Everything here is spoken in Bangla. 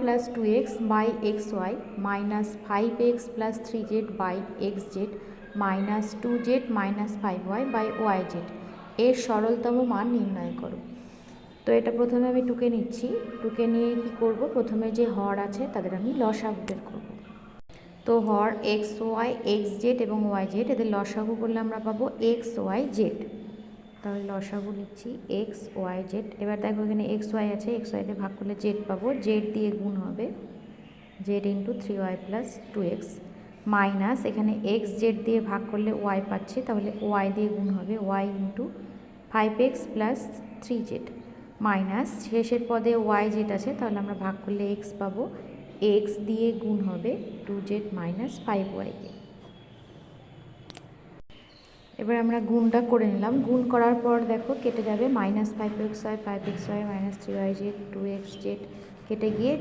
Plus 2x by xy minus 5x plus 3z by xz minus 2z minus 5y by yz এর সরলতম মান নির্ণয় করো। তো এটা প্রথমে আমি টুকে নিচ্ছি। টুকে নিয়ে কি করব, প্রথমে যে হর আছে তাদের আমি লসাগু বের করব। তো হর এক্স ওয়াই এক্স জেড এবং ওয়াই জেড, এদের লসাগু করলে আমরা পাবো এক্স ওয়াই জেড। তাহলে লসাগু লিখছি এক্স ওয়াই জেড। এবার দেখো এখানে এক্স ওয়াই আছে, এক্স ওয়াইতে ভাগ করলে জেড পাবো, জেড দিয়ে গুণ হবে Z into 3y plus 2x minus এখানে এক্স জেড দিয়ে ভাগ করলে ওয়াই পাচ্ছি, তাহলে ওয়াই দিয়ে গুণ হবে Y into 5x plus 3z minus শেষের পদে ওয়াই জেড আছে, তাহলে আমরা ভাগ করলে এক্স পাবো, এক্স দিয়ে গুণ হবে 2z মাইনাস 5y কে। এবার আমরা গুণটা করে নিলাম। গুণ করার পর দেখো কেটে যাবে, minus 5xy 5xy minus 3yz 2xz কেটে গিয়ে